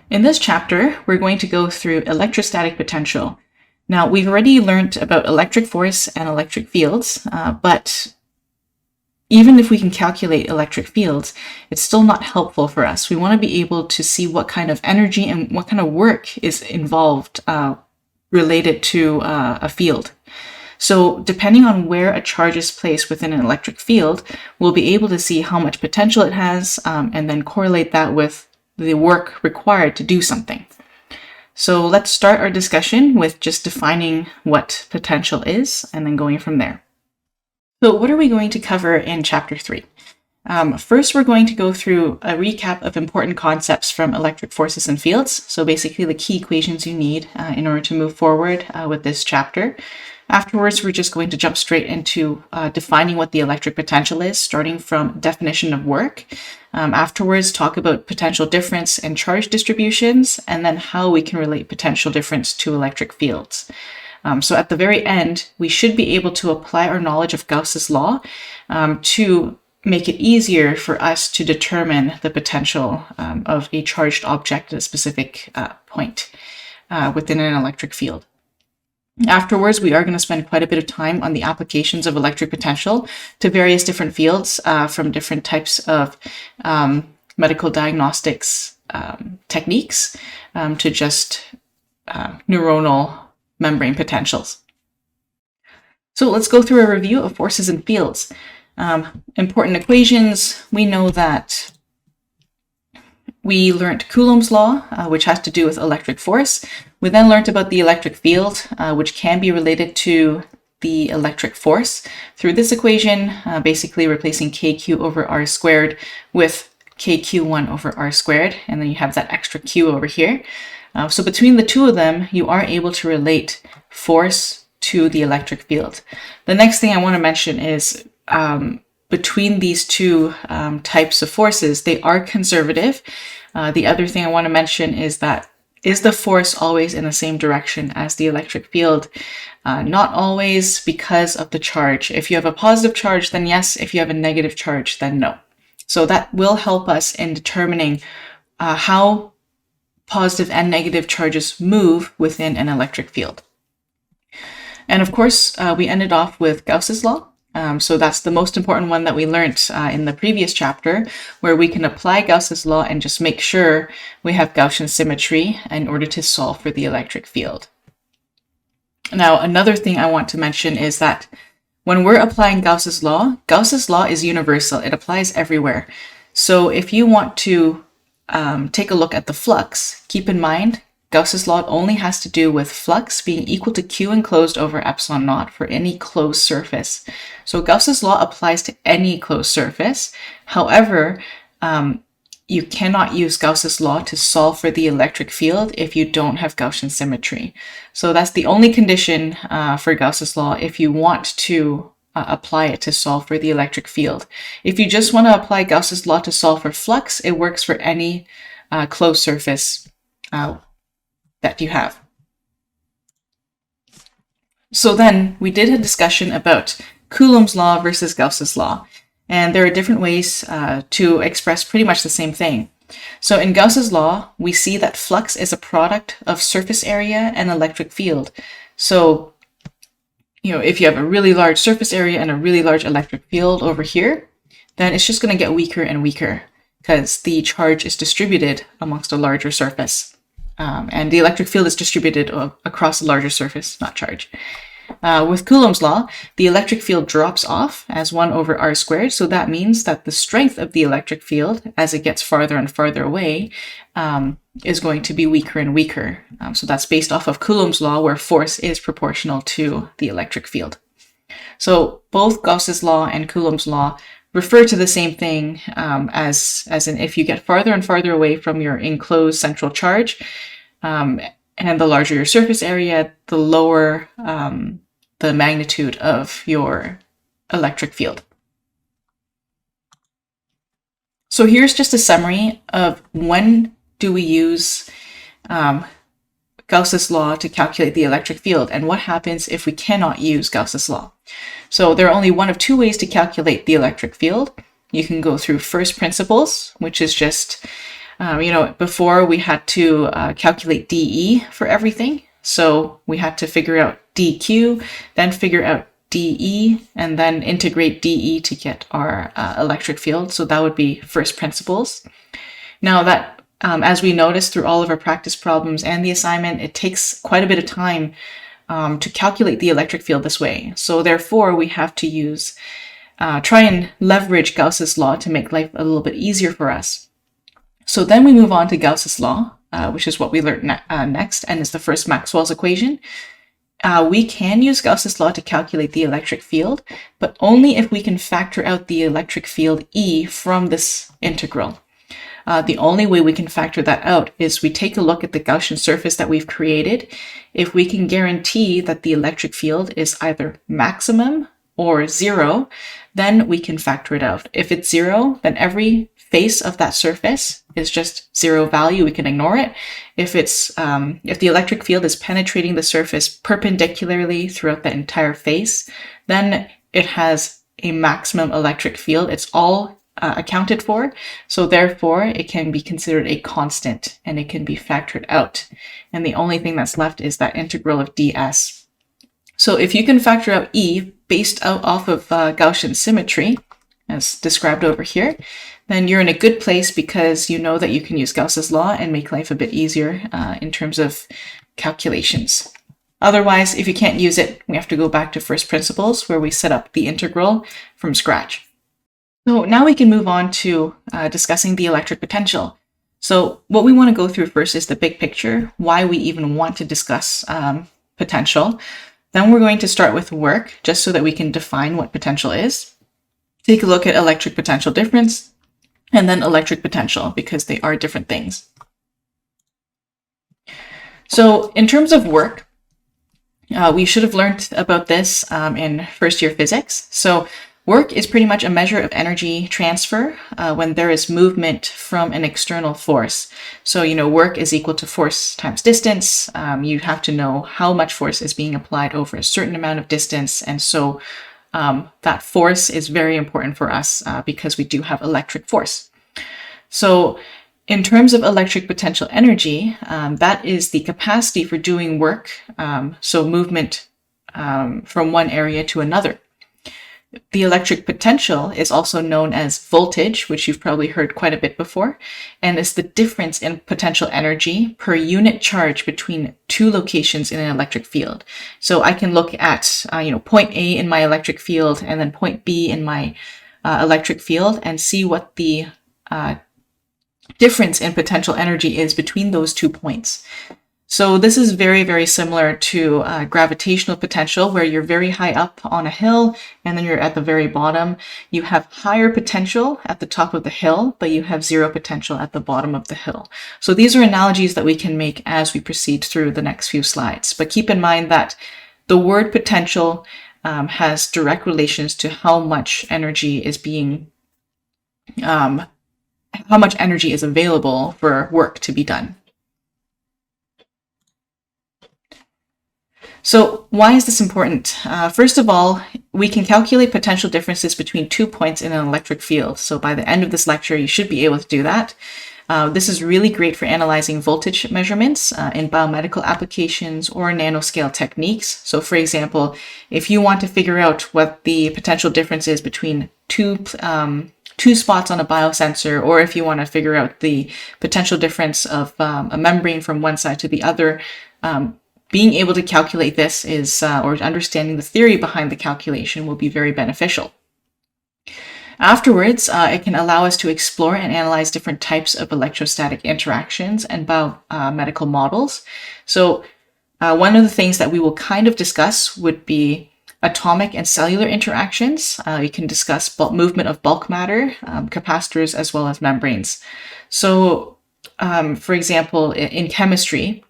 In this chapter, we're going to go through electrostatic potential. Now, we've already learned about electric force and electric fields, but even if we can calculate electric fields, it's still not helpful for us. We want to be able to see what kind of energy and what kind of work is involved related to a field. So depending on where a charge is placed within an electric field, we'll be able to see how much potential it has and then correlate that with the work required to do something. So let's start our discussion with just defining what potential is and then going from there. So what are we going to cover in chapter 3? First, we're going to go through a recap of important concepts from electric forces and fields. So basically the key equations you need in order to move forward with this chapter. Afterwards, we're just going to jump straight into defining what the electric potential is, starting from definition of work. Afterwards, talk about potential difference and charge distributions, and then how we can relate potential difference to electric fields. So at the very end, we should be able to apply our knowledge of Gauss's law to make it easier for us to determine the potential of a charged object at a specific point within an electric field. Afterwards, we are going to spend quite a bit of time on the applications of electric potential to various different fields from different types of medical diagnostics techniques to just neuronal membrane potentials. So let's go through a review of forces and fields. Important equations. We know that we learned Coulomb's law, which has to do with electric force. We then learned about the electric field, which can be related to the electric force through this equation, basically replacing kq over r squared with kq1 over r squared, and then you have that extra q over here. So between the two of them, you are able to relate force to the electric field. The next thing I want to mention is between these two types of forces, they are conservative. The other thing I want to mention is that is the force always in the same direction as the electric field? Not always, because of the charge. If you have a positive charge, then yes. If you have a negative charge, then no. So that will help us in determining how positive and negative charges move within an electric field. And of course, we ended off with Gauss's law. So that's the most important one that we learned in the previous chapter, where we can apply Gauss's law and just make sure we have Gaussian symmetry in order to solve for the electric field. Now, another thing I want to mention is that when we're applying Gauss's law is universal. It applies everywhere. So if you want to take a look at the flux, keep in mind Gauss's law only has to do with flux being equal to Q enclosed over epsilon naught for any closed surface. So Gauss's law applies to any closed surface. However, you cannot use Gauss's law to solve for the electric field if you don't have Gaussian symmetry. So that's the only condition for Gauss's law if you want to apply it to solve for the electric field. If you just want to apply Gauss's law to solve for flux, it works for any closed surface that you have. So then we did a discussion about Coulomb's law versus Gauss's law, and there are different ways to express pretty much the same thing. So in Gauss's law, we see that flux is a product of surface area and electric field. So, if you have a really large surface area and a really large electric field over here, then it's just going to get weaker and weaker because the charge is distributed amongst a larger surface. And the electric field is distributed across a larger surface, not charge. With Coulomb's law, the electric field drops off as 1 over r squared. So that means that the strength of the electric field, as it gets farther and farther away, is going to be weaker and weaker. So that's based off of Coulomb's law, where force is proportional to the electric field. So both Gauss's law and Coulomb's law refer to the same thing as in if you get farther and farther away from your enclosed central charge, and the larger your surface area, the lower the magnitude of your electric field. So here's just a summary of when do we use Gauss's law to calculate the electric field, and what happens if we cannot use Gauss's law. So there are only one of two ways to calculate the electric field. You can go through first principles, which is just Before we had to calculate dE for everything. So we had to figure out dQ, then figure out dE, and then integrate dE to get our electric field. So that would be first principles. Now that, as we noticed through all of our practice problems and the assignment, it takes quite a bit of time to calculate the electric field this way. So therefore, we have to try and leverage Gauss's law to make life a little bit easier for us. So then we move on to Gauss's law, which is what we learned next, and is the first Maxwell's equation. We can use Gauss's law to calculate the electric field, but only if we can factor out the electric field E from this integral. The only way we can factor that out is we take a look at the Gaussian surface that we've created. If we can guarantee that the electric field is either maximum or 0, then we can factor it out. If it's 0, then every face of that surface is just 0 value. We can ignore it. If the electric field is penetrating the surface perpendicularly throughout the entire face, then it has a maximum electric field. It's all accounted for. So therefore, it can be considered a constant and it can be factored out. And the only thing that's left is that integral of ds. So if you can factor out E based off of Gaussian symmetry, as described over here, then you're in a good place because you know that you can use Gauss's law and make life a bit easier in terms of calculations. Otherwise, if you can't use it, we have to go back to first principles where we set up the integral from scratch. So now we can move on to discussing the electric potential. So what we want to go through first is the big picture, why we even want to discuss potential. Then we're going to start with work, just so that we can define what potential is. Take a look at electric potential difference, and then electric potential, because they are different things. So in terms of work, we should have learned about this in first year physics. So work is pretty much a measure of energy transfer when there is movement from an external force. So, work is equal to force times distance. You have to know how much force is being applied over a certain amount of distance. And so that force is very important for us because we do have electric force. So in terms of electric potential energy, that is the capacity for doing work, so movement from one area to another. The electric potential is also known as voltage, which you've probably heard quite a bit before, and is the difference in potential energy per unit charge between two locations in an electric field. So I can look at, point A in my electric field and then point B in my electric field and see what the difference in potential energy is between those 2 points. So this is very, very similar to gravitational potential, where you're very high up on a hill and then you're at the very bottom. You have higher potential at the top of the hill, but you have zero potential at the bottom of the hill. So these are analogies that we can make as we proceed through the next few slides. But keep in mind that the word potential has direct relations to how much energy is available for work to be done. So why is this important? First of all, we can calculate potential differences between 2 points in an electric field. So by the end of this lecture, you should be able to do that. This is really great for analyzing voltage measurements in biomedical applications or nanoscale techniques. So for example, if you want to figure out what the potential difference is between two spots on a biosensor, or if you want to figure out the potential difference of a membrane from one side to the other, being able to calculate this or understanding the theory behind the calculation will be very beneficial. Afterwards, it can allow us to explore and analyze different types of electrostatic interactions and biomedical models. So one of the things that we will kind of discuss would be atomic and cellular interactions. You can discuss movement of bulk matter, capacitors, as well as membranes. So, for example, in chemistry,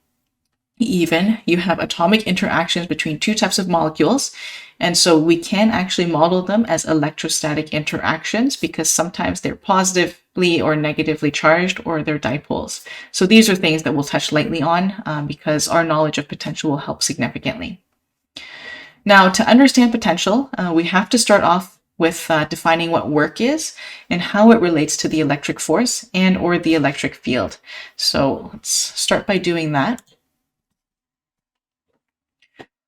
even you have atomic interactions between two types of molecules. And so we can actually model them as electrostatic interactions because sometimes they're positively or negatively charged, or they're dipoles. So these are things that we'll touch lightly on because our knowledge of potential will help significantly. Now, to understand potential, we have to start off with defining what work is and how it relates to the electric force and or the electric field. So let's start by doing that.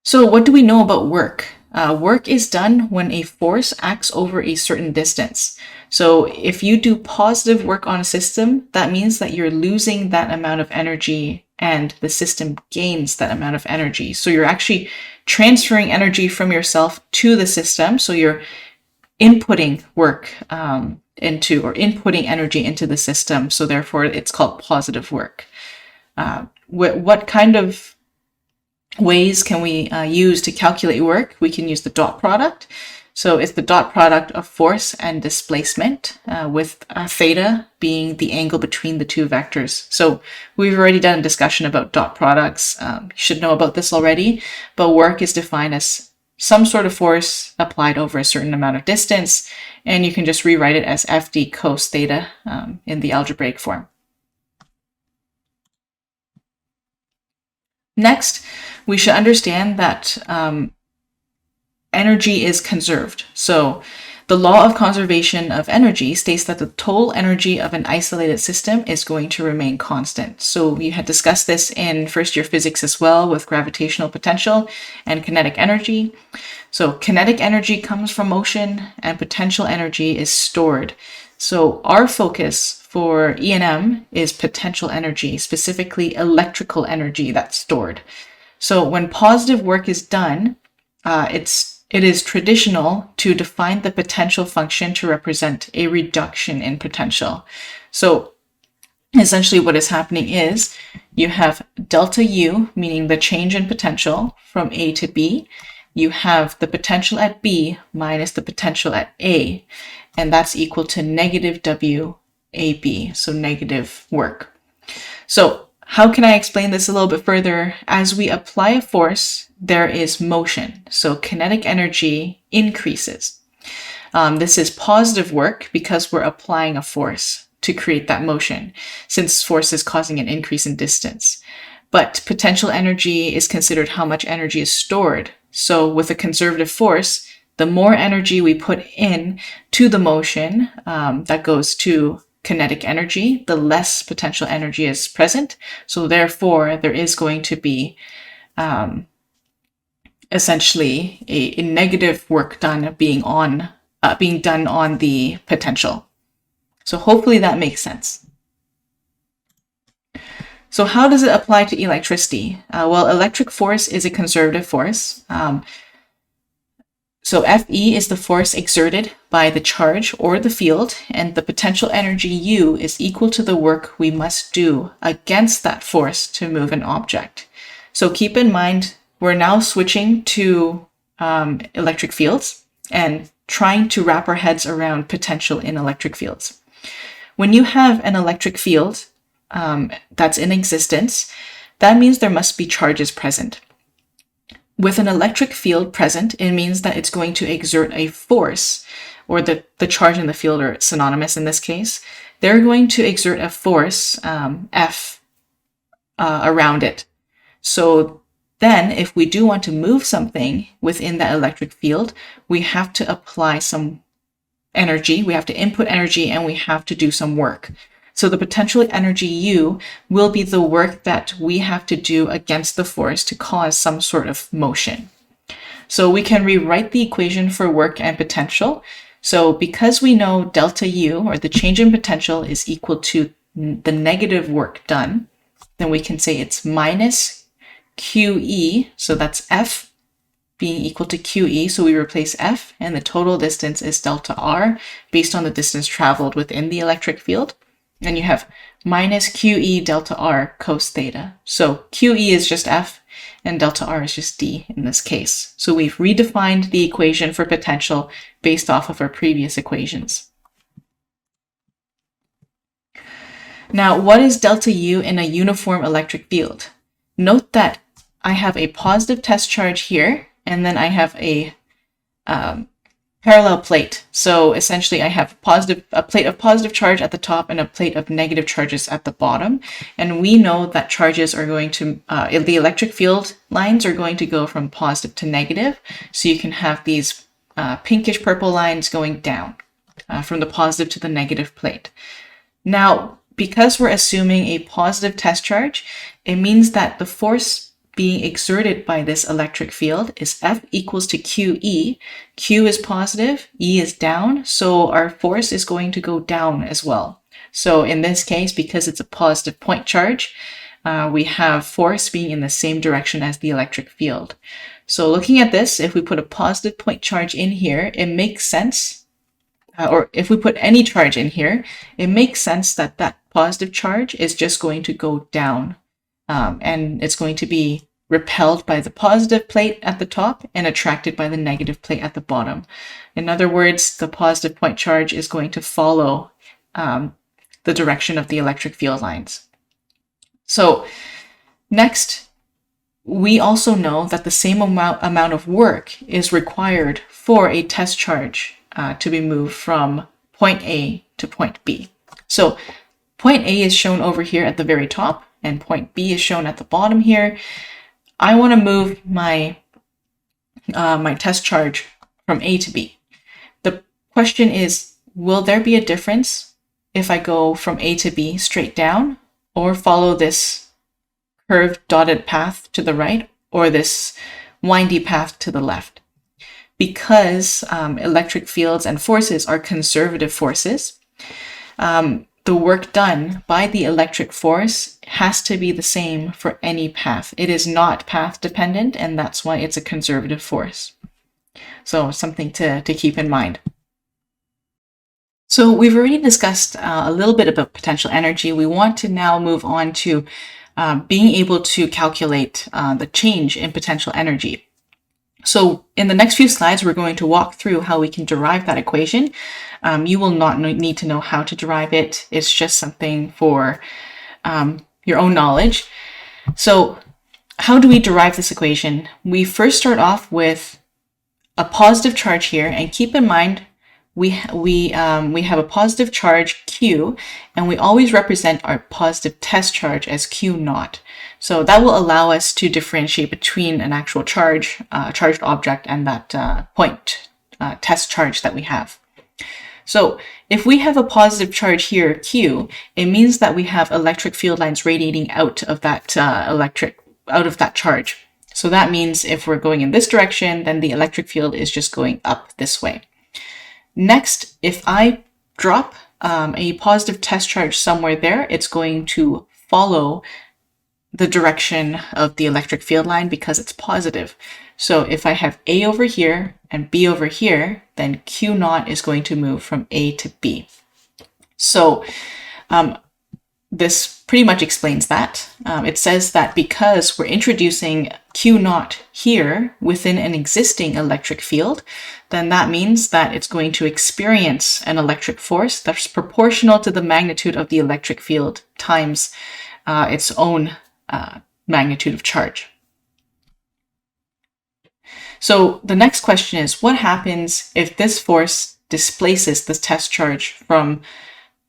So what do we know about work? Work is done when a force acts over a certain distance. So if you do positive work on a system, that means that you're losing that amount of energy and the system gains that amount of energy. So you're actually transferring energy from yourself to the system. So you're inputting work inputting energy into the system. So therefore it's called positive work. What kind of ways can we use to calculate work? We can use the dot product. So it's the dot product of force and displacement, with theta being the angle between the two vectors. So we've already done a discussion about dot products. You should know about this already, but work is defined as some sort of force applied over a certain amount of distance, and you can just rewrite it as FD cos theta in the algebraic form. Next, we should understand that energy is conserved. So the law of conservation of energy states that the total energy of an isolated system is going to remain constant. So we had discussed this in first year physics as well with gravitational potential and kinetic energy. So kinetic energy comes from motion and potential energy is stored. So our focus for E&M is potential energy, specifically electrical energy that's stored. So when positive work is done, it is traditional to define the potential function to represent a reduction in potential. So essentially what is happening is you have delta U, meaning the change in potential from A to B. You have the potential at B minus the potential at A, and that's equal to negative WAB, so negative work. So how can I explain this a little bit further? As we apply a force, there is motion. So kinetic energy increases. This is positive work because we're applying a force to create that motion, since force is causing an increase in distance. But potential energy is considered how much energy is stored. So with a conservative force, the more energy we put in to the motion that goes to kinetic energy, the less potential energy is present. So therefore, there is going to be essentially a negative work done being done on the potential. So hopefully that makes sense. So how does it apply to electricity? Well, electric force is a conservative force. So Fe is the force exerted by the charge or the field, and the potential energy U is equal to the work we must do against that force to move an object. So keep in mind, we're now switching to electric fields and trying to wrap our heads around potential in electric fields. When you have an electric field that's in existence, that means there must be charges present. With an electric field present, it means that it's going to exert a force, or the charge and the field are synonymous in this case. They're going to exert a force, F, around it. So then if we do want to move something within that electric field, we have to apply some energy, we have to input energy, and we have to do some work. So the potential energy U will be the work that we have to do against the force to cause some sort of motion. So we can rewrite the equation for work and potential. So because we know delta U, or the change in potential, is equal to the negative work done, then we can say it's minus QE, so that's F being equal to QE, so we replace F, and the total distance is delta R based on the distance traveled within the electric field. And you have minus QE delta R cos theta. So QE is just F, and delta R is just D in this case. So we've redefined the equation for potential based off of our previous equations. Now, what is delta U in a uniform electric field? Note that I have a positive test charge here, and then I have a parallel plate. So essentially I have a plate of positive charge at the top and a plate of negative charges at the bottom. And we know that charges are going to, the electric field lines are going to go from positive to negative. So you can have these pinkish purple lines going down from the positive to the negative plate. Now, because we're assuming a positive test charge, it means that the force being exerted by this electric field is F equals to QE. Q is positive, E is down, so our force is going to go down as well. So in this case, because it's a positive point charge, we have force being in the same direction as the electric field. So looking at this, if we put a positive point charge in here, it makes sense, or if we put any charge in here, it makes sense that that positive charge is just going to go down, and it's going to be repelled by the positive plate at the top and attracted by the negative plate at the bottom. In other words, the positive point charge is going to follow the direction of the electric field lines. So next, we also know that the same amount of work is required for a test charge to be moved from point A to point B. So point A is shown over here at the very top, and point B is shown at the bottom here. I want to move my my test charge from A to B. The question is, will there be a difference if I go from A to B straight down, or follow this curved dotted path to the right, or this windy path to the left? Because electric fields and forces are conservative forces, the work done by the electric force has to be the same for any path. It is not path dependent, and that's why it's a conservative force. So something to keep in mind. So we've already discussed a little bit about potential energy. We want to now move on to being able to calculate the change in potential energy. So in the next few slides, we're going to walk through how we can derive that equation. You will not need to know how to derive it. It's just something for your own knowledge. So how do we derive this equation? We first start off with a positive charge here, and keep in mind we have a positive charge Q, and we always represent our positive test charge as Q naught. So that will allow us to differentiate between an actual charge, charged object, and that point test charge that we have. So if we have a positive charge here, Q, it means that we have electric field lines radiating out of that charge. So that means if we're going in this direction, then the electric field is just going up this way. Next, if I drop a positive test charge somewhere there, it's going to follow the direction of the electric field line because it's positive. So if I have A over here and B over here, then Q naught is going to move from A to B. So this pretty much explains that. It says that because we're introducing Q naught here within an existing electric field, then that means that it's going to experience an electric force that's proportional to the magnitude of the electric field times its own magnitude of charge. So the next question is, what happens if this force displaces this test charge from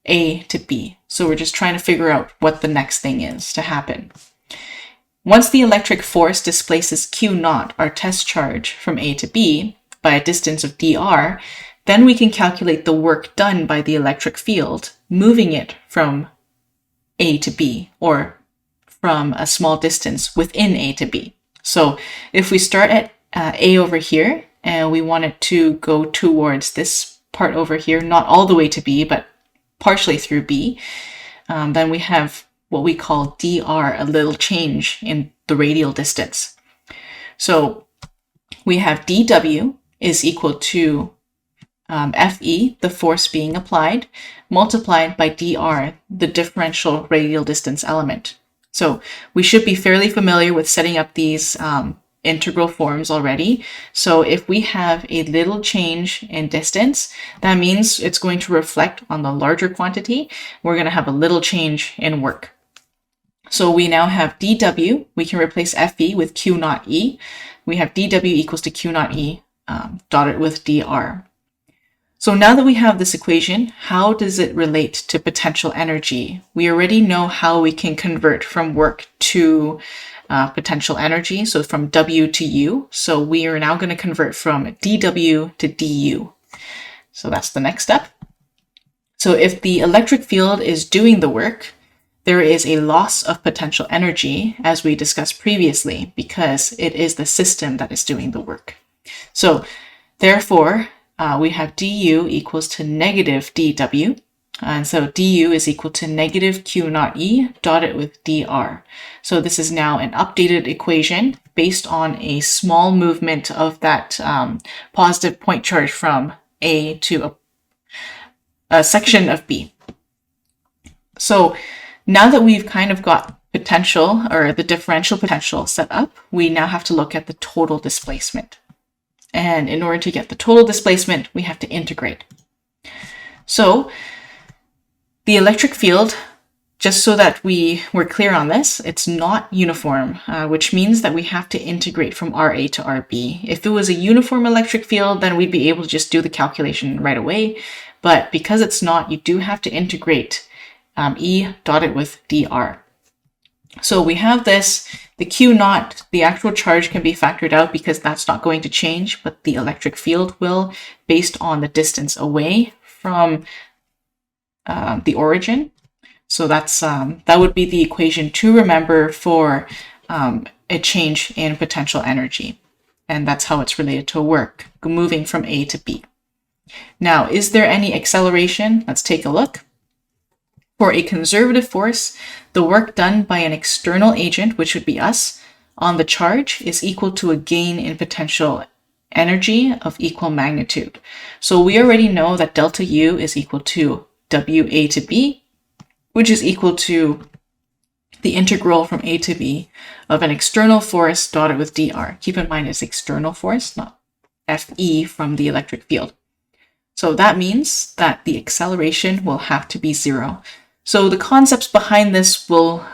A to B? So we're just trying to figure out what the next thing is to happen. Once the electric force displaces Q naught, our test charge, from A to B by a distance of dr, then we can calculate the work done by the electric field, moving it from A to B, or from a small distance within A to B. So if we start at A over here, and we want it to go towards this part over here, not all the way to B, but partially through B, then we have what we call dr, a little change in the radial distance. So we have dw is equal to Fe, the force being applied, multiplied by dr, the differential radial distance element. So we should be fairly familiar with setting up these integral forms already. So if we have a little change in distance, that means it's going to reflect on the larger quantity. We're going to have a little change in work. So we now have dw, we can replace Fe with Q naught E. We have dw equals to Q naught E dotted with dr. So now that we have this equation, how does it relate to potential energy? We already know how we can convert from work to potential energy, so from W to U. So we are now going to convert from dW to du. So that's the next step. So if the electric field is doing the work, there is a loss of potential energy, as we discussed previously, because it is the system that is doing the work. So therefore, we have du equals to negative dW. And so du is equal to negative Q naught E dotted with dr. So this is now an updated equation based on a small movement of that positive point charge from A to a section of B. So now that we've kind of got potential, or the differential potential, set up, we now have to look at the total displacement. And in order to get the total displacement, we have to integrate. So the electric field, just so that we're clear on this, it's not uniform, which means that we have to integrate from RA to RB. If it was a uniform electric field, then we'd be able to just do the calculation right away. But because it's not, you do have to integrate E dotted with dr. So we have this, the Q naught, the actual charge can be factored out because that's not going to change, but the electric field will, based on the distance away from the origin. So that's that would be the equation to remember for a change in potential energy. And that's how it's related to work, moving from A to B. Now, is there any acceleration? Let's take a look. For a conservative force, the work done by an external agent, which would be us, on the charge is equal to a gain in potential energy of equal magnitude. So we already know that delta U is equal to WA to B, which is equal to the integral from A to B of an external force dotted with dr. Keep in mind it's external force, not Fe from the electric field. So that means that the acceleration will have to be 0. So the concepts behind this will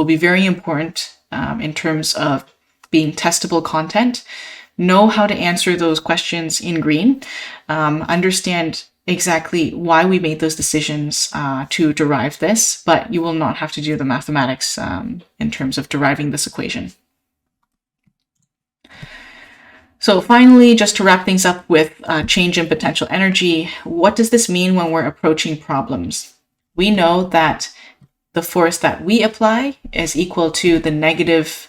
be very important in terms of being testable content. Know how to answer those questions in green. Understand exactly why we made those decisions to derive this, but you will not have to do the mathematics in terms of deriving this equation. So finally, just to wrap things up with change in potential energy, what does this mean when we're approaching problems? We know that the force that we apply is equal to the negative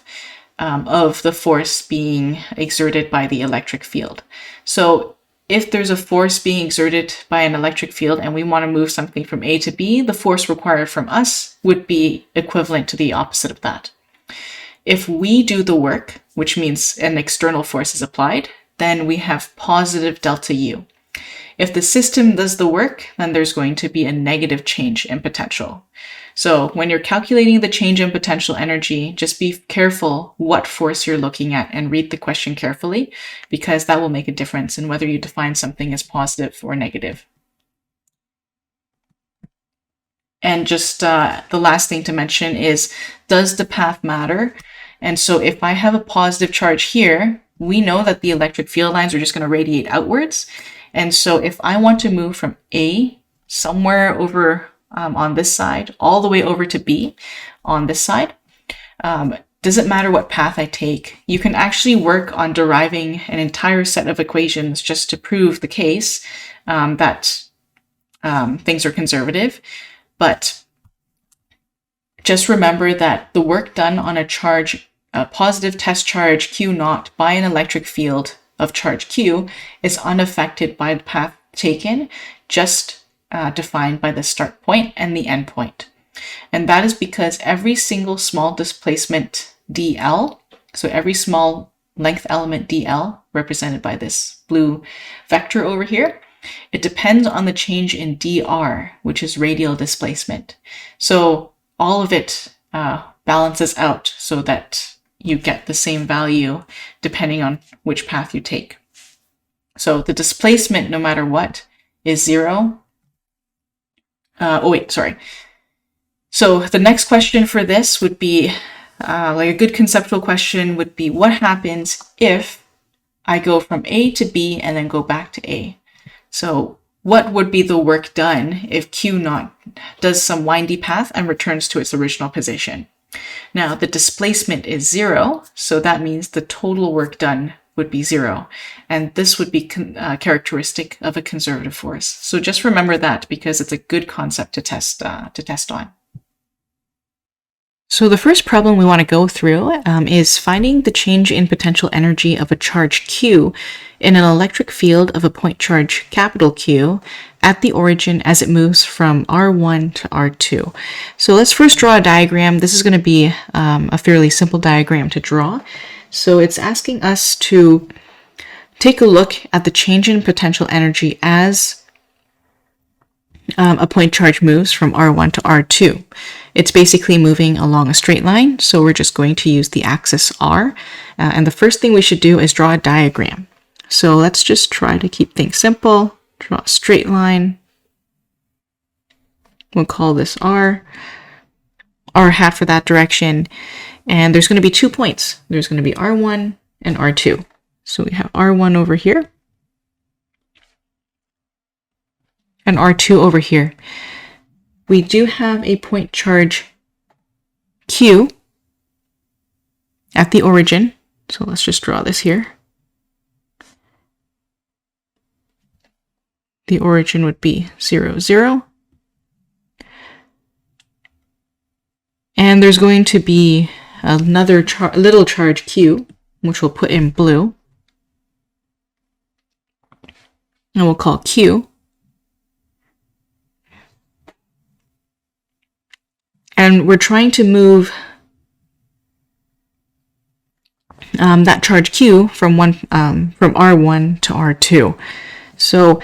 of the force being exerted by the electric field. So if there's a force being exerted by an electric field and we want to move something from A to B, the force required from us would be equivalent to the opposite of that. If we do the work, which means an external force is applied, then we have positive delta U. If the system does the work, then there's going to be a negative change in potential. So when you're calculating the change in potential energy, just be careful what force you're looking at and read the question carefully, because that will make a difference in whether you define something as positive or negative. And just the last thing to mention is, does the path matter? And so if I have a positive charge here, we know that the electric field lines are just going to radiate outwards. And so if I want to move from A somewhere over on this side, all the way over to B on this side, doesn't matter what path I take. You can actually work on deriving an entire set of equations just to prove the case that things are conservative. But just remember that the work done on a positive test charge Q naught by an electric field of charge Q is unaffected by the path taken, just defined by the start point and the end point. And that is because every single small displacement dl, so every small length element dl, represented by this blue vector over here, it depends on the change in dr, which is radial displacement. So all of it balances out so that you get the same value depending on which path you take. So the displacement, no matter what, is 0. So the next question for this would be, like a good conceptual question would be, what happens if I go from A to B and then go back to A? So what would be the work done if Q naught does some windy path and returns to its original position? Now, the displacement is 0, so that means the total work done would be 0. And this would be characteristic of a conservative force. So just remember that, because it's a good concept to test on. So the first problem we want to go through is finding the change in potential energy of a charge Q in an electric field of a point charge capital Q at the origin as it moves from R1 to R2. So let's first draw a diagram. This is going to be a fairly simple diagram to draw. So it's asking us to take a look at the change in potential energy as a point charge moves from R1 to R2. It's basically moving along a straight line, so we're just going to use the axis R. And the first thing we should do is draw a diagram. So let's just try to keep things simple. Draw a straight line. We'll call this R. R hat for that direction. And there's going to be 2 points. There's going to be R1 and R2. So we have R1 over here and R2 over here. We do have a point charge Q at the origin. So let's just draw this here. The origin would be 0, 0. And there's going to be another little charge Q, which we'll put in blue. And we'll call Q. And we're trying to move that charge Q from R1 to R2. So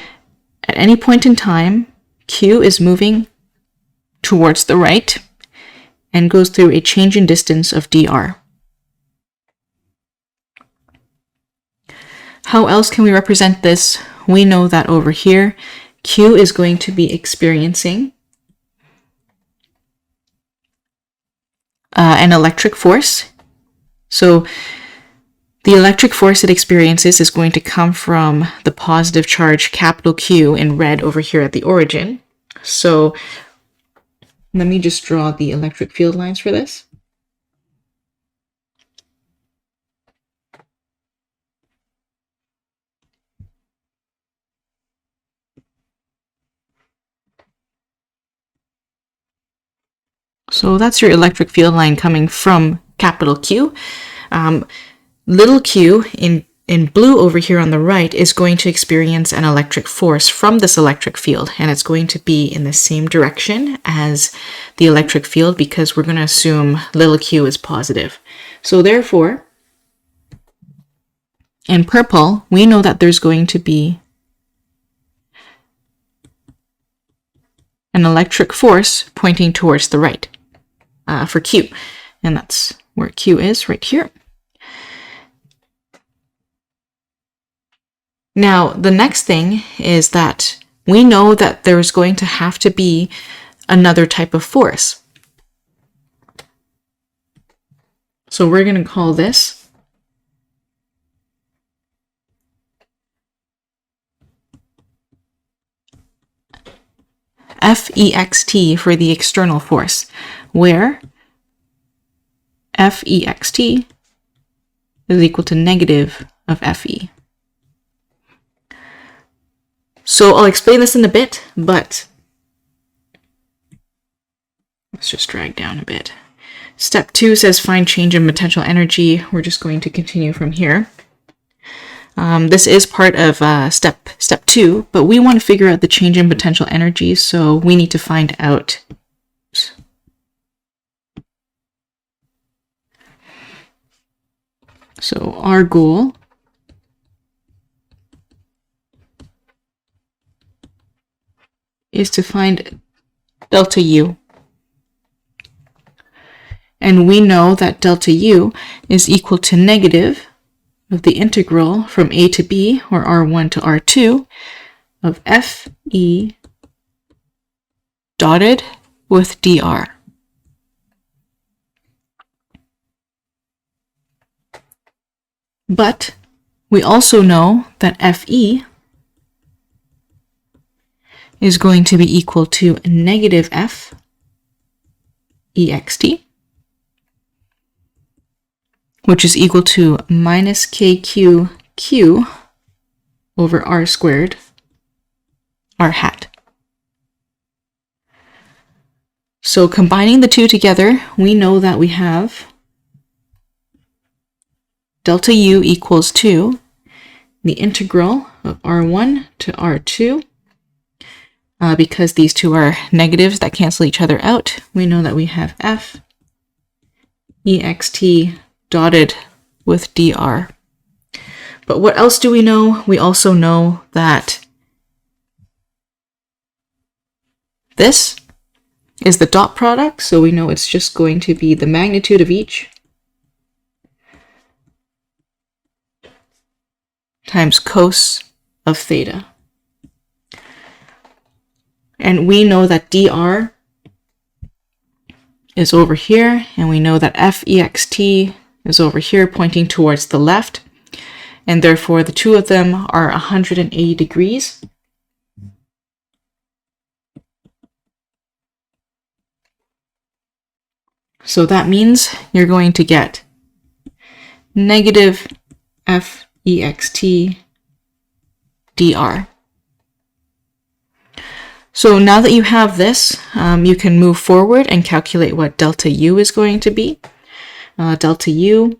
at any point in time, Q is moving towards the right and goes through a change in distance of dr. How else can we represent this? We know that over here, Q is going to be experiencing an electric force. So the electric force it experiences is going to come from the positive charge capital Q in red over here at the origin. So let me just draw the electric field lines for this. So that's your electric field line coming from capital Q. Little q in blue over here on the right is going to experience an electric force from this electric field, and it's going to be in the same direction as the electric field because we're going to assume little q is positive. So therefore, in purple, we know that there's going to be an electric force pointing towards the right for Q, and that's where Q is right here. Now, the next thing is that we know that there's going to have to be another type of force. So we're going to call this FEXT for the external force, where FEXT is equal to negative of FE. So I'll explain this in a bit, but let's just drag down a bit. Step 2 says find change in potential energy. We're just going to continue from here. This is part of step 2, but we want to figure out the change in potential energy, so we need to find out so our goal is to find delta U. And we know that delta U is equal to negative of the integral from a to b, or R1 to R2, of FE dotted with dr. But we also know that FE is going to be equal to negative F EXT. which is equal to minus KQQ over R squared, R hat. So combining the two together, we know that we have delta U equals to the integral of R1 to R2. Because these two are negatives that cancel each other out, we know that we have F ext dotted with dr. But what else do we know? We also know that this is the dot product, so we know it's just going to be the magnitude of each times cos of theta. And we know that dr is over here, and we know that Fext is over here pointing towards the left, and therefore the two of them are 180 degrees. So that means you're going to get negative Fext dr. So now that you have this, you can move forward and calculate what delta U is going to be. Delta U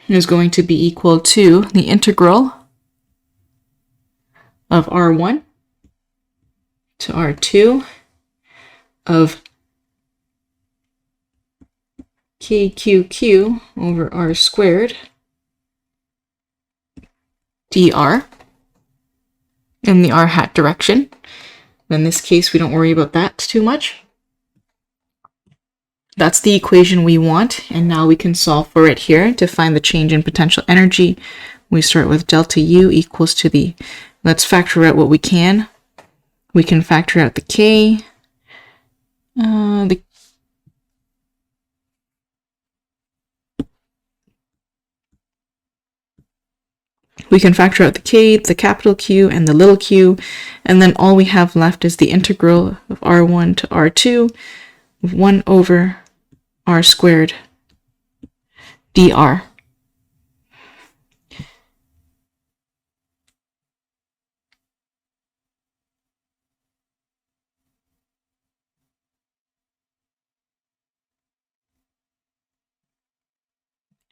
is going to be equal to the integral of R1 to R2 of KQQ over R squared dr in the r hat direction. In this case, we don't worry about that too much. That's the equation we want, and now we can solve for it here to find the change in potential energy. We start with delta U equals to the, let's factor out what we can. We can factor out the K, we can factor out the K, the capital Q, and the little q, and then all we have left is the integral of R1 to R2 of 1 over R squared dr.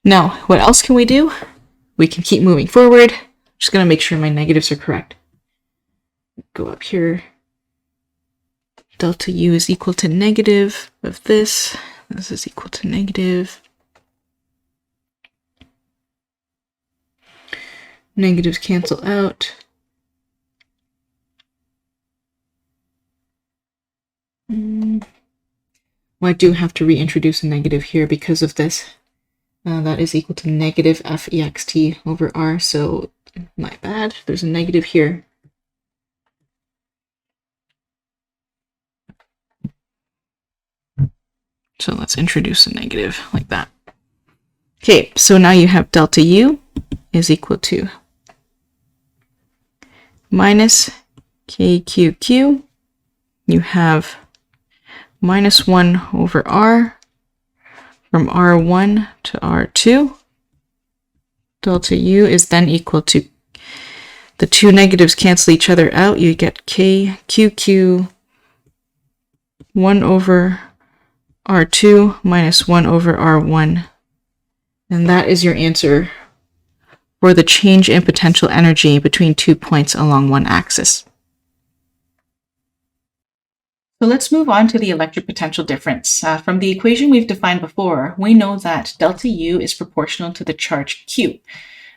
Now, what else can we do? We can keep moving forward. Just going to make sure my negatives are correct. Go up here. Delta U is equal to negative of this. This is equal to negative. Negatives cancel out. Well, I do have to reintroduce a negative here because of this. That is equal to negative Fext over R, so my bad. There's a negative here. So let's introduce a negative like that. Okay, so now you have delta U is equal to minus KQQ. You have minus 1 over R from R1 to R2. Delta U is then equal to, the two negatives cancel each other out. You get KQQ 1 over R2 minus 1 over R1. And that is your answer for the change in potential energy between 2 points along one axis. So let's move on to the electric potential difference. From the equation we've defined before, we know that delta U is proportional to the charge Q.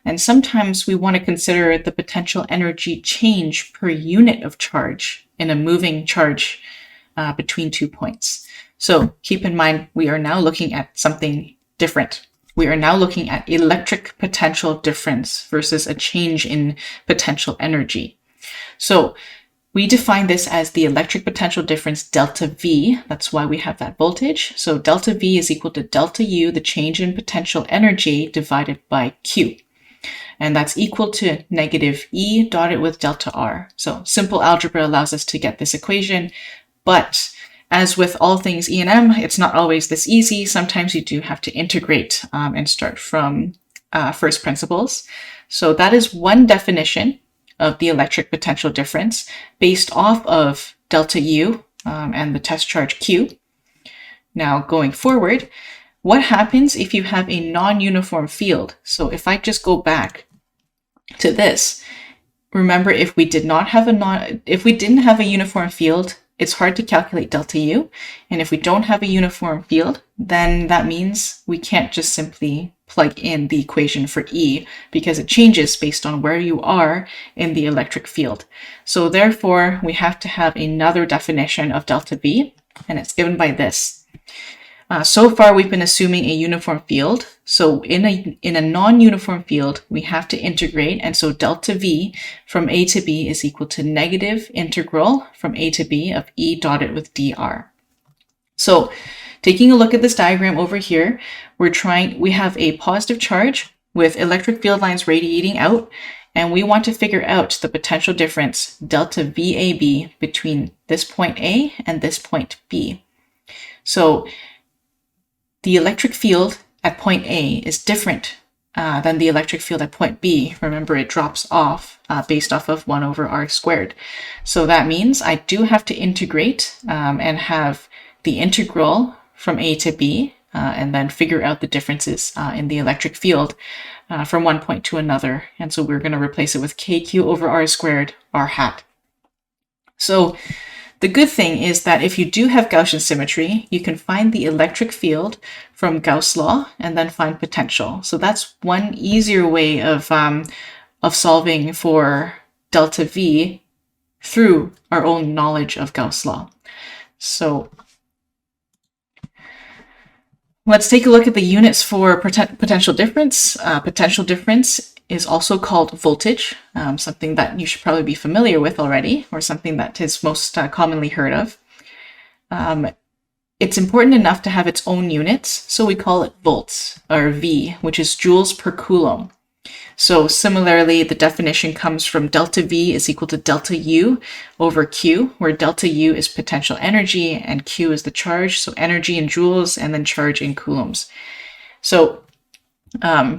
And sometimes we want to consider the potential energy change per unit of charge in a moving charge between 2 points. So keep in mind, we are now looking at something different. We are now looking at electric potential difference versus a change in potential energy. So we define this as the electric potential difference delta V. That's why we have that voltage. So delta V is equal to delta U, the change in potential energy, divided by Q. And that's equal to negative E dotted with delta R. So simple algebra allows us to get this equation, but as with all things E&M, it's not always this easy. Sometimes you do have to integrate and start from first principles. So that is one definition of the electric potential difference based off of delta U and the test charge Q. Now going forward, what happens if you have a non-uniform field? So if I just go back to this, remember if we didn't have a uniform field, it's hard to calculate delta U. And if we don't have a uniform field, then that means we can't just simply plug in the equation for E because it changes based on where you are in the electric field. So therefore, we have to have another definition of delta V, and it's given by this. So far, we've been assuming a uniform field. So in a non-uniform field, we have to integrate. And so delta V from A to B is equal to negative integral from A to B of E dotted with dr. So taking a look at this diagram over here, we have a positive charge with electric field lines radiating out, and we want to figure out the potential difference, delta VAB, between this point A and this point B. So the electric field at point A is different than the electric field at point B. Remember, it drops off based off of 1 over r squared. So that means I do have to integrate and have the integral from A to B and then figure out the differences in the electric field from one point to another. And so we're going to replace it with kq over r squared r hat. So the good thing is that if you do have Gaussian symmetry, you can find the electric field from Gauss' law and then find potential. So that's one easier way of solving for delta V through our own knowledge of Gauss' law. So let's take a look at the units for potential difference. Potential difference is also called voltage, something that you should probably be familiar with already, or something that is most commonly heard of. It's important enough to have its own units, so we call it volts, or V, which is joules per coulomb. So similarly, the definition comes from delta V is equal to delta U over Q, where delta U is potential energy and Q is the charge, so energy in joules and then charge in coulombs. So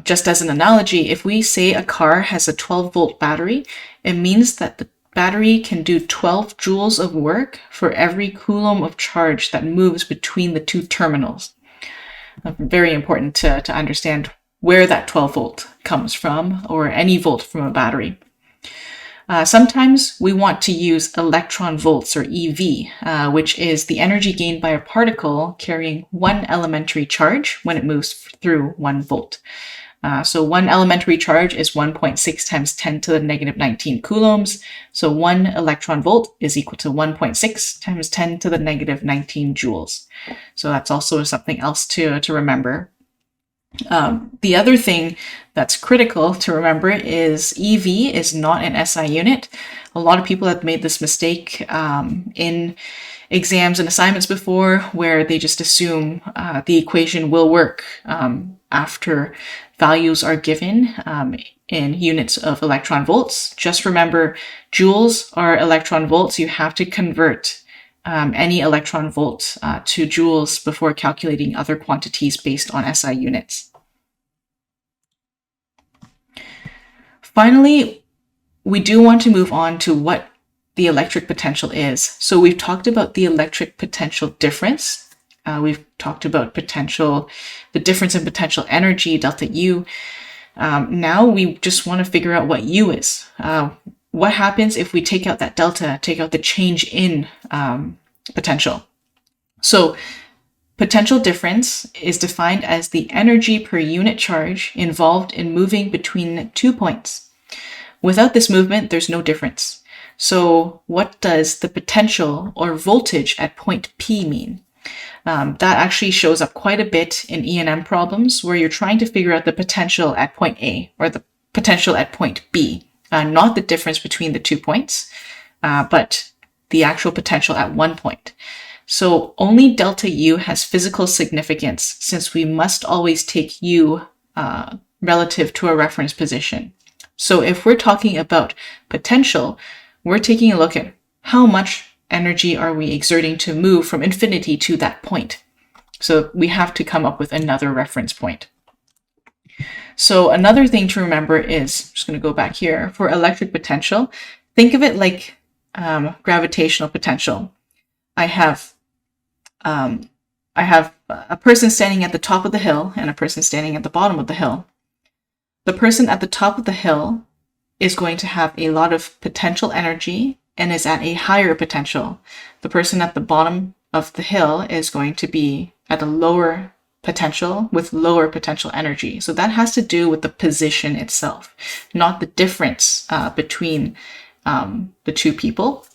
just as an analogy, if we say a car has a 12-volt battery, it means that the battery can do 12 joules of work for every coulomb of charge that moves between the two terminals. Very important to understand where that 12-volt comes from, or any volt from a battery. Sometimes we want to use electron volts, or EV, which is the energy gained by a particle carrying 1 elementary charge when it moves through 1 volt. So 1 elementary charge is 1.6 times 10 to the negative 19 coulombs. So 1 electron volt is equal to 1.6 times 10 to the negative 19 joules. So that's also something else to remember. The other thing that's critical to remember is EV is not an SI unit. A lot of people have made this mistake in exams and assignments before, where they just assume the equation will work after values are given in units of electron volts. Just remember, joules are electron volts. You have to convert any electron volt to joules before calculating other quantities based on SI units. Finally, we do want to move on to what the electric potential is. So we've talked about the electric potential difference. We've talked about the difference in potential energy, delta U. Now we just want to figure out what U is. What happens if we take out that delta, take out the change in potential? So potential difference is defined as the energy per unit charge involved in moving between 2 points. Without this movement, there's no difference. So what does the potential or voltage at point P mean? That actually shows up quite a bit in E&M problems where you're trying to figure out the potential at point A or the potential at point B, not the difference between the 2 points, but the actual potential at one point. So only delta U has physical significance, since we must always take U relative to a reference position. So if we're talking about potential, we're taking a look at how much energy are we exerting to move from infinity to that point? So we have to come up with another reference point. So another thing to remember is, I'm just going to go back here, for electric potential, think of it like gravitational potential. I have a person standing at the top of the hill and a person standing at the bottom of the hill. The person at the top of the hill is going to have a lot of potential energy and is at a higher potential. The person at the bottom of the hill is going to be at a lower potential with lower potential energy. So that has to do with the position itself, not the difference between the two people,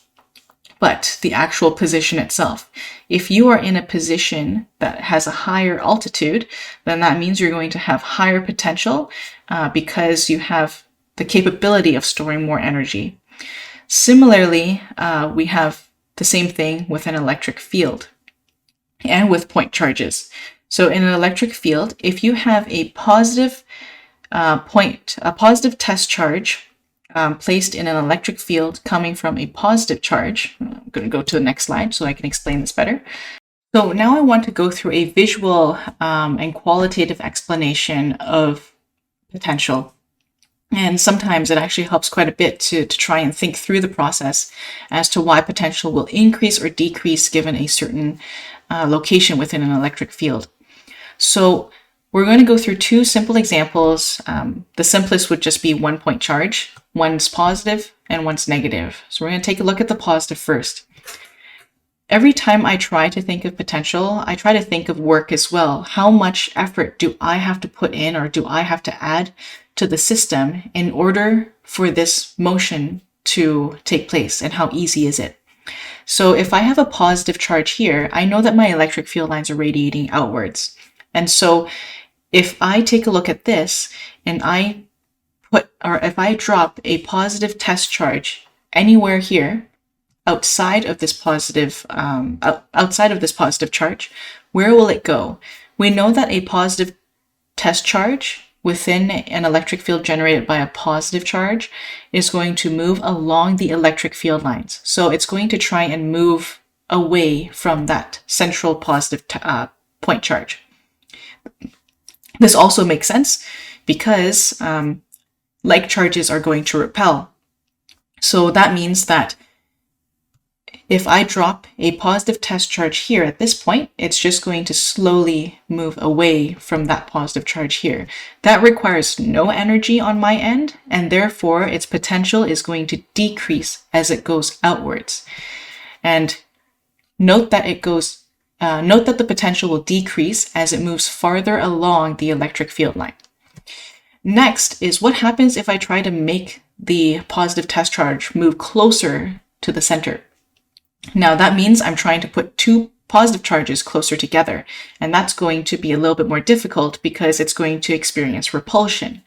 but the actual position itself. If you are in a position that has a higher altitude, then that means you're going to have higher potential because you have the capability of storing more energy. Similarly, we have the same thing with an electric field and with point charges. So in an electric field, if you have a positive test charge placed in an electric field coming from a positive charge, I'm going to go to the next slide so I can explain this better. So now I want to go through a visual and qualitative explanation of potential. And sometimes it actually helps quite a bit to try and think through the process as to why potential will increase or decrease given a certain location within an electric field. So we're going to go through two simple examples. The simplest would just be 1 point charge. One's positive and one's negative. So we're going to take a look at the positive first. Every time I try to think of potential, I try to think of work as well. How much effort do I have to put in or do I have to add to the system in order for this motion to take place, and how easy is it? So if I have a positive charge here, I know that my electric field lines are radiating outwards. And so if I take a look at this and if I drop a positive test charge anywhere here outside of this positive charge, where will it go? We know that a positive test charge within an electric field generated by a positive charge is going to move along the electric field lines. So it's going to try and move away from that central positive point charge. This also makes sense because like charges are going to repel. So that means that if I drop a positive test charge here at this point, it's just going to slowly move away from that positive charge here. That requires no energy on my end, and therefore its potential is going to decrease as it goes outwards. And note that the potential will decrease as it moves farther along the electric field line. Next is what happens if I try to make the positive test charge move closer to the center. Now that means I'm trying to put two positive charges closer together, and that's going to be a little bit more difficult because it's going to experience repulsion.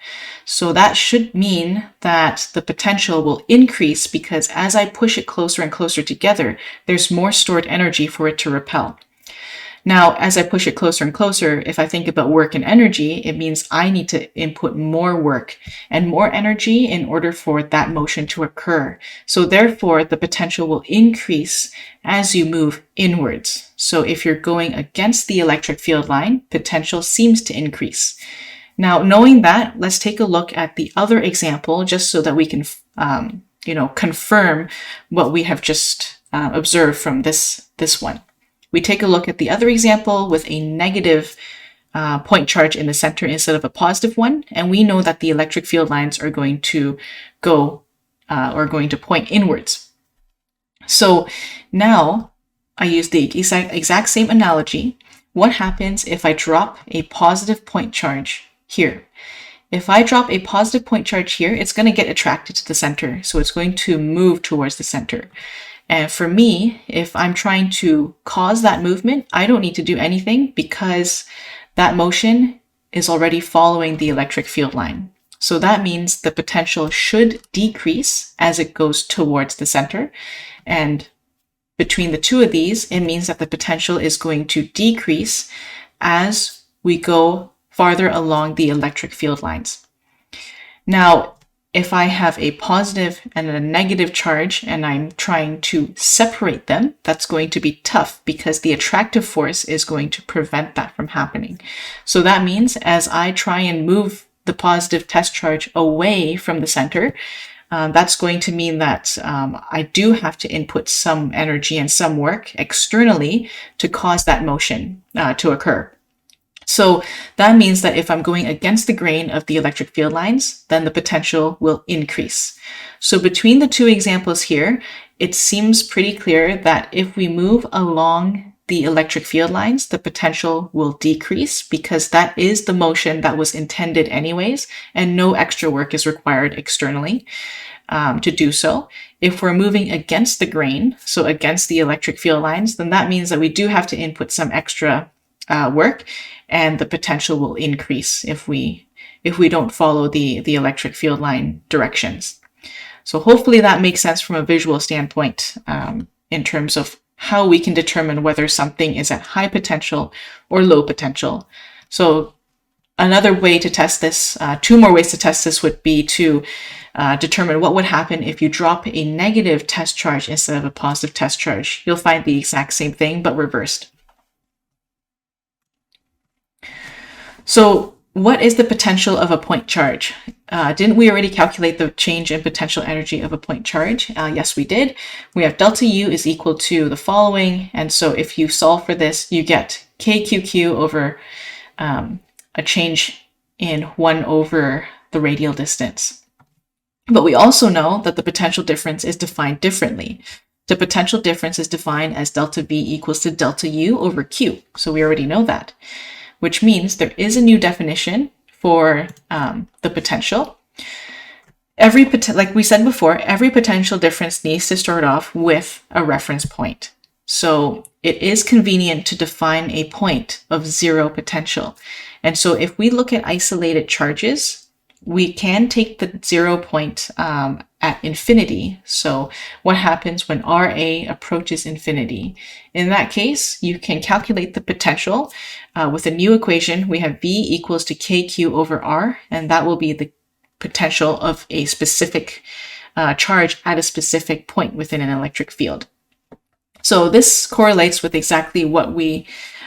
So that should mean that the potential will increase because as I push it closer and closer together, there's more stored energy for it to repel. Now, as I push it closer and closer, if I think about work and energy, it means I need to input more work and more energy in order for that motion to occur. So therefore, the potential will increase as you move inwards. So if you're going against the electric field line, potential seems to increase. Now, knowing that, let's take a look at the other example just so that we can, confirm what we have just observed from this one. We take a look at the other example with a negative point charge in the center instead of a positive one, and we know that the electric field lines are going to point inwards. So now I use the exact same analogy. What happens if I drop a positive point charge here? If I drop a positive point charge here, it's going to get attracted to the center, so it's going to move towards the center. And for me, if I'm trying to cause that movement, I don't need to do anything because that motion is already following the electric field line. So that means the potential should decrease as it goes towards the center. And between the two of these, it means that the potential is going to decrease as we go farther along the electric field lines. Now, if I have a positive and a negative charge and I'm trying to separate them, that's going to be tough because the attractive force is going to prevent that from happening. So that means as I try and move the positive test charge away from the center, that's going to mean that I do have to input some energy and some work externally to cause that motion to occur. So that means that if I'm going against the grain of the electric field lines, then the potential will increase. So between the two examples here, it seems pretty clear that if we move along the electric field lines, the potential will decrease because that is the motion that was intended anyways, and no extra work is required externally to do so. If we're moving against the grain, so against the electric field lines, then that means that we do have to input some extra work, and the potential will increase if we don't follow the electric field line directions. So hopefully that makes sense from a visual standpoint in terms of how we can determine whether something is at high potential or low potential. So another way to test this, two more ways to test this would be to determine what would happen if you drop a negative test charge instead of a positive test charge. You'll find the exact same thing, but reversed. So what is the potential of a point charge? Didn't we already calculate the change in potential energy of a point charge? Yes, we did. We have delta U is equal to the following. And so if you solve for this, you get KQQ over a change in 1 over the radial distance. But we also know that the potential difference is defined differently. The potential difference is defined as delta V equals to delta U over Q. So we already know that, which means there is a new definition for the potential. Like we said before, every potential difference needs to start off with a reference point. So it is convenient to define a point of zero potential. And so if we look at isolated charges, we can take the 0 point at infinity. So what happens when RA approaches infinity? In that case, you can calculate the potential with a new equation. We have V equals to KQ over R, and that will be the potential of a specific charge at a specific point within an electric field. So this correlates with exactly what we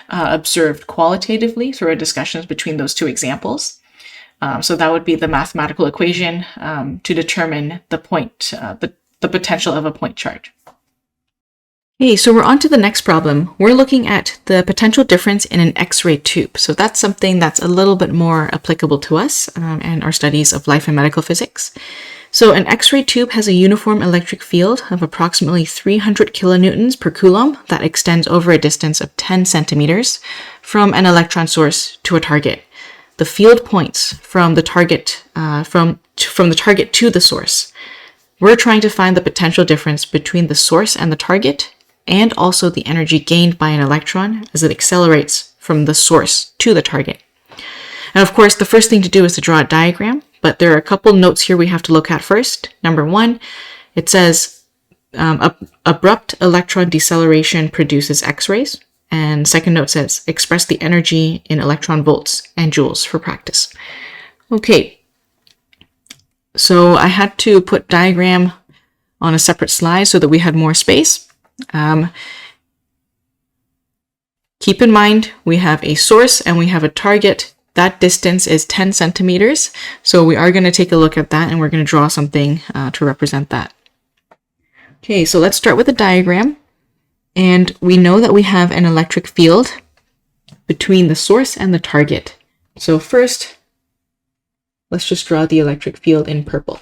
observed qualitatively through our discussions between those two examples. So that would be the mathematical equation to determine the point, the potential of a point charge. Okay, so we're on to the next problem. We're looking at the potential difference in an X-ray tube. So that's something that's a little bit more applicable to us and our studies of life and medical physics. So an X-ray tube has a uniform electric field of approximately 300 kilonewtons per coulomb that extends over a distance of 10 centimeters from an electron source to a target. The field points from the target from the target to the source. We're trying to find the potential difference between the source and the target, and also the energy gained by an electron as it accelerates from the source to the target. And of course, the first thing to do is to draw a diagram, but there are a couple notes here we have to look at first. Number one, it says abrupt electron deceleration produces X-rays. And second note says, express the energy in electron volts and joules for practice. Okay, so I had to put diagram on a separate slide so that we had more space. Keep in mind, we have a source and we have a target. That distance is 10 centimeters. So we are going to take a look at that and we're going to draw something to represent that. Okay, so let's start with a diagram. And we know that we have an electric field between the source and the target. So first, let's just draw the electric field in purple.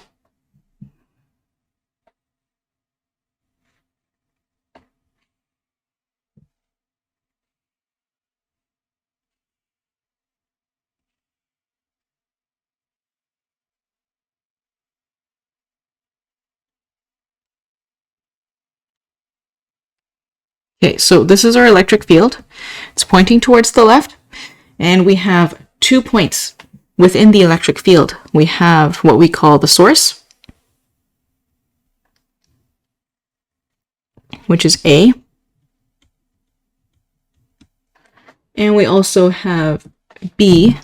Okay, so this is our electric field. It's pointing towards the left, and we have 2 points within the electric field. We have what we call the source, which is A, and we also have B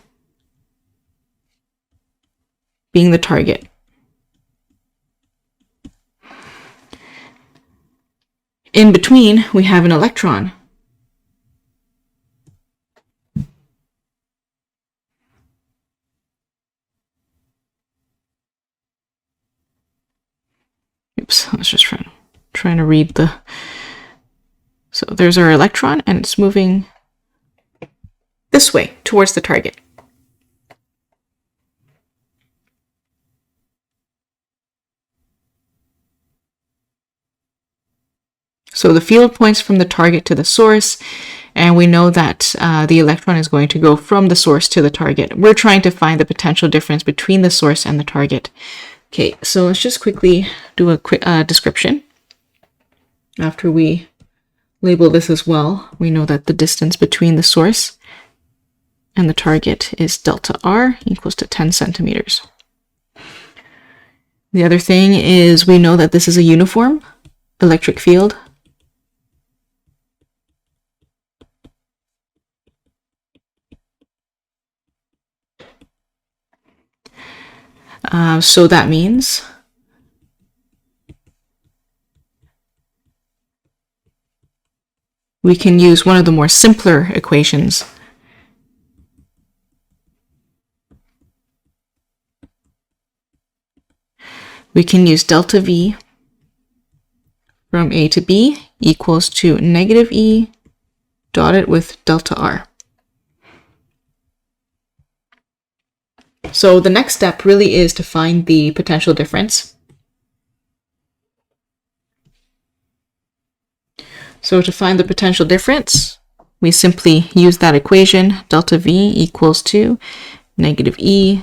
being the target. in between, we have an electron. Oops, let's just trying to read the... So there's our electron, and it's moving this way towards the target. So the field points from the target to the source, and we know that the electron is going to go from the source to the target. We're trying to find the potential difference between the source and the target. Okay, so let's just quickly do a quick description. After we label this as well, we know that the distance between the source and the target is delta R equals to 10 centimeters. The other thing is we know that this is a uniform electric field. So that means we can use one of the more simpler equations. We can use delta V from A to B equals to negative E dotted with delta R. So the next step really is to find the potential difference. So to find the potential difference, we simply use that equation, delta V equals to negative E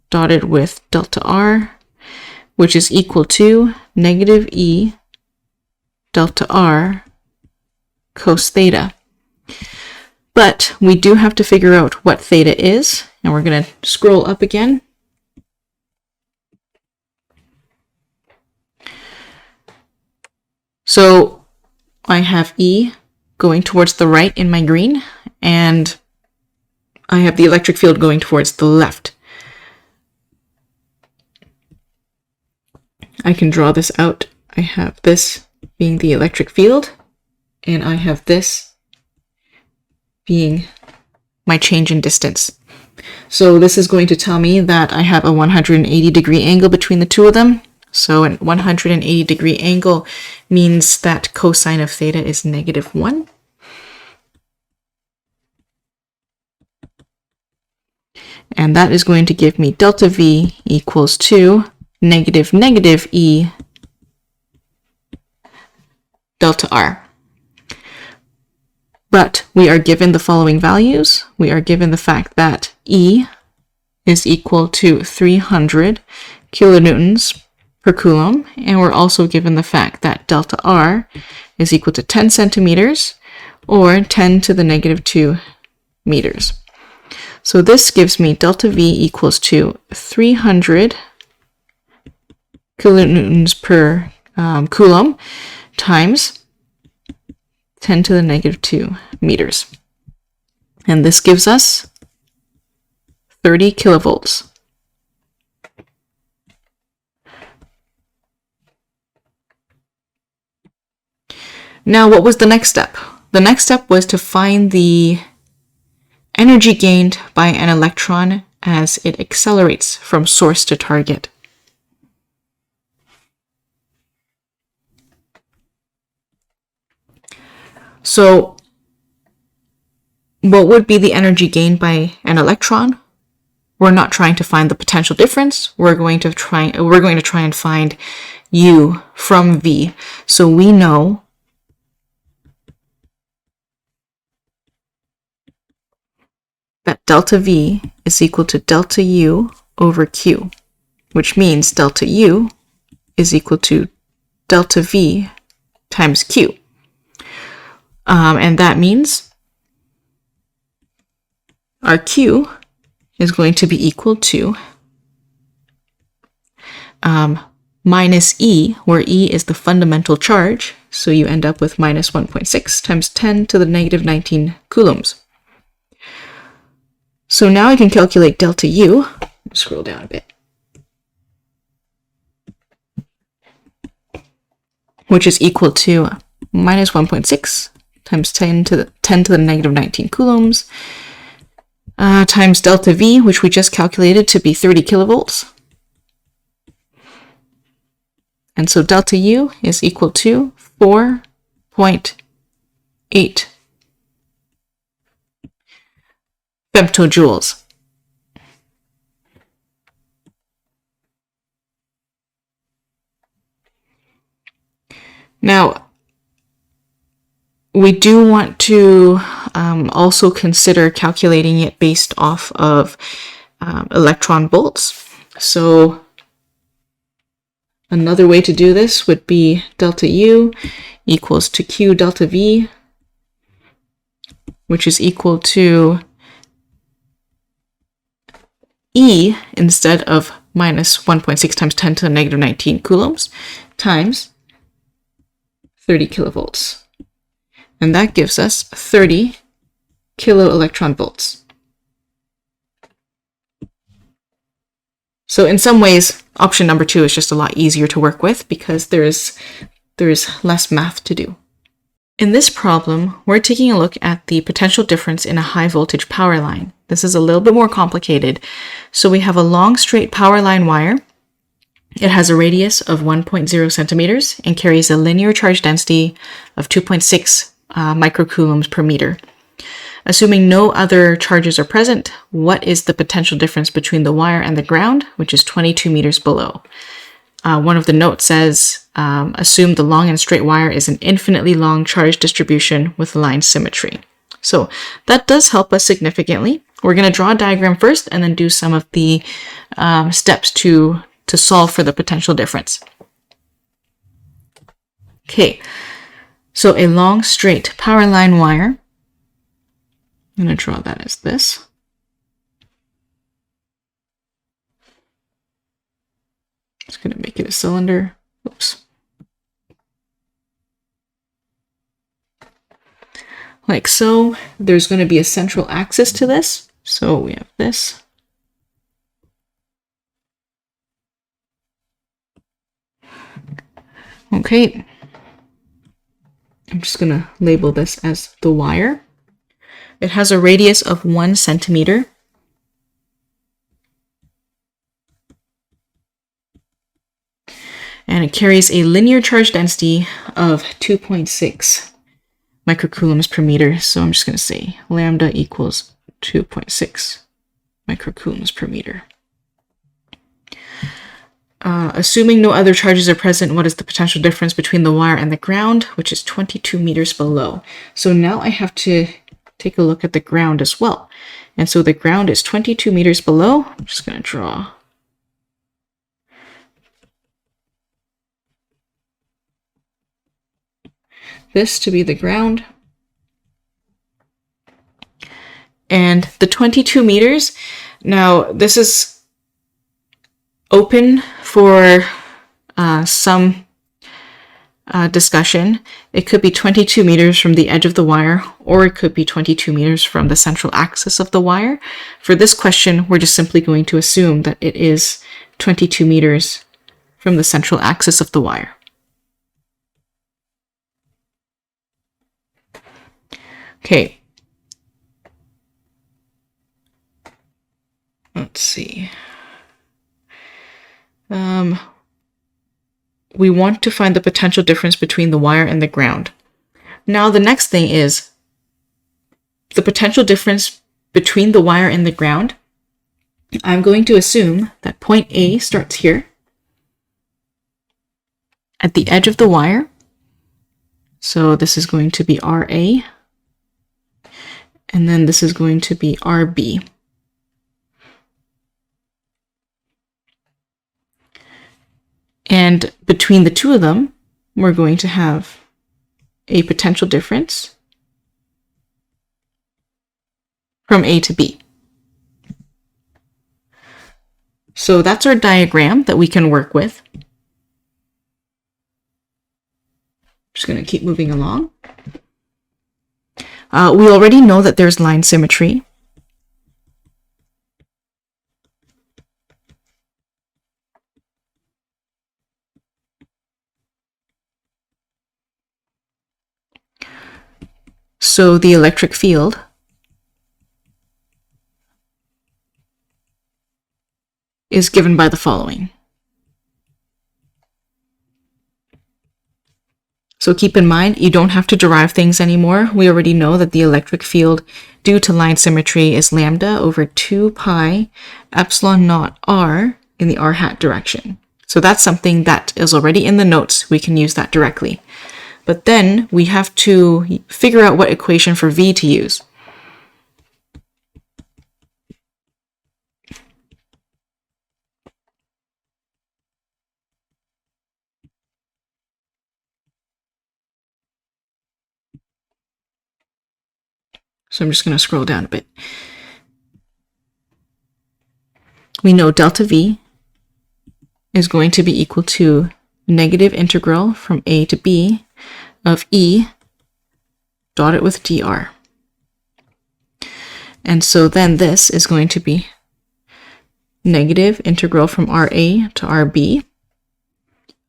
dotted with delta R, which is equal to negative E delta R cos theta. But we do have to figure out what theta is, and we're going to scroll up again. So I have E going towards the right in my green, and I have the electric field going towards the left. I can draw this out. I have this being the electric field, and I have this being my change in distance. So this is going to tell me that I have a 180-degree angle between the two of them. So a 180-degree angle means that cosine of theta is -1. And that is going to give me delta V equals to negative E delta R. But we are given the following values. We are given the fact that E is equal to 300 kilonewtons per coulomb, and we're also given the fact that delta R is equal to 10 centimeters, or 10 to the -2 meters. So this gives me delta V equals to 300 kilonewtons per coulomb times 10 to the -2 meters. And this gives us 30 kilovolts. Now, what was the next step? The next step was to find the energy gained by an electron as it accelerates from source to target. So what would be the energy gained by an electron? We're not trying to find the potential difference. We're going to try and find U from V. So we know that delta V is equal to delta U over Q, which means delta U is equal to delta V times Q. And that means our Q is going to be equal to minus E, where E is the fundamental charge. So you end up with minus 1.6 times 10 to the -19 coulombs. So now I can calculate delta U. Scroll down a bit. Which is equal to minus 1.6 times 10 to the negative 19 coulombs times delta V, which we just calculated to be 30 kilovolts. And so delta U is equal to 4.8 femtojoules. Now, we do want to also consider calculating it based off of electron volts. So another way to do this would be delta U equals to Q delta V, which is equal to E instead of minus 1.6 times 10 to the negative 19 coulombs times 30 kilovolts. And that gives us 30 kilo electron volts. So in some ways, option number 2 is just a lot easier to work with because there is less math to do. In this problem, we're taking a look at the potential difference in a high voltage power line. This is a little bit more complicated. So we have a long straight power line wire. It has a radius of 1.0 centimeters and carries a linear charge density of 2.6 microcoulombs per meter. Assuming no other charges are present, what is the potential difference between the wire and the ground, which is 22 meters below? One of the notes says, assume the long and straight wire is an infinitely long charge distribution with line symmetry. So that does help us significantly. We're going to draw a diagram first and then do some of the steps to solve for the potential difference. Okay, so a long straight power line wire. I'm going to draw that as this. Just going to make it a cylinder. Oops. Like so. There's going to be a central axis to this. So we have this. Okay. I'm just going to label this as the wire. It has a radius of 1 centimeter. And it carries a linear charge density of 2.6 microcoulombs per meter. So I'm just going to say lambda equals 2.6 microcoulombs per meter. Assuming no other charges are present, what is the potential difference between the wire and the ground, which is 22 meters below? So now I have to take a look at the ground as well. And so the ground is 22 meters below. I'm just going to draw this to be the ground. And the 22 meters, now this is open for some discussion. It could be 22 meters from the edge of the wire, or it could be 22 meters from the central axis of the wire. For this question, we're just simply going to assume that it is 22 meters from the central axis of the wire. Okay. Let's see. We want to find the potential difference between the wire and the ground. Now the next thing is the potential difference between the wire and the ground. I'm going to assume that point A starts here at the edge of the wire. So this is going to be RA. And then this is going to be RB. And between the two of them, we're going to have a potential difference from A to B. So that's our diagram that we can work with. Just going to keep moving along. We already know that there's line symmetry. So the electric field is given by the following. So keep in mind, you don't have to derive things anymore. We already know that the electric field due to line symmetry is lambda over 2 pi epsilon naught r in the r hat direction. So that's something that is already in the notes. We can use that directly. But then we have to figure out what equation for V to use. So I'm just going to scroll down a bit. We know delta V is going to be equal to negative integral from a to b of E dotted with dr. And so then this is going to be negative integral from RA to RB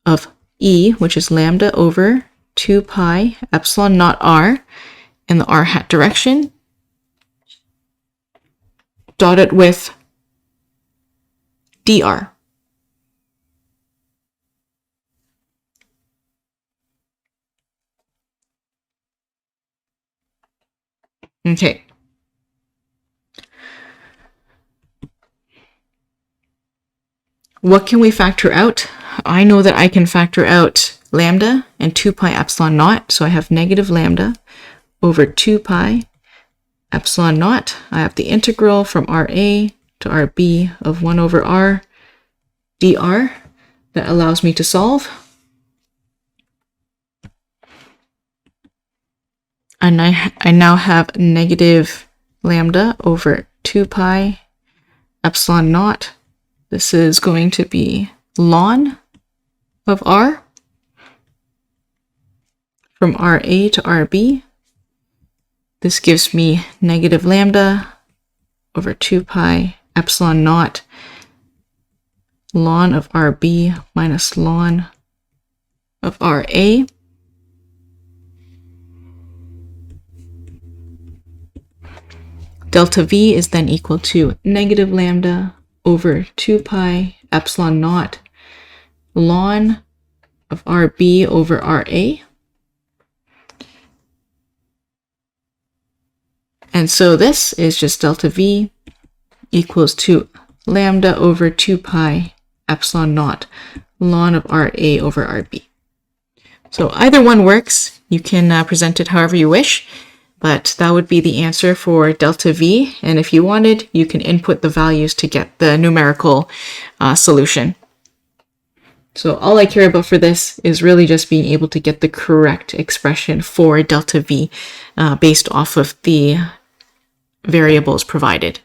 of E, which is lambda over 2 pi epsilon naught r in the r hat direction, dotted with dr. Okay. What can we factor out? I know that I can factor out lambda and 2 pi epsilon naught. So I have negative lambda over 2 pi epsilon naught. I have the integral from RA to RB of 1 over r dr. That allows me to solve. And I now have negative lambda over 2 pi epsilon naught. This is going to be ln of r from RA to RB. This gives me negative lambda over 2 pi epsilon naught ln of RB minus ln of RA. Delta V is then equal to negative lambda over 2 pi epsilon naught ln of RB over RA. And so this is just delta V equals to lambda over 2 pi epsilon naught ln of RA over RB. So either one works. You can present it however you wish, but that would be the answer for delta V. And if you wanted, you can input the values to get the numerical solution. So all I care about for this is really just being able to get the correct expression for delta V based off of the variables provided.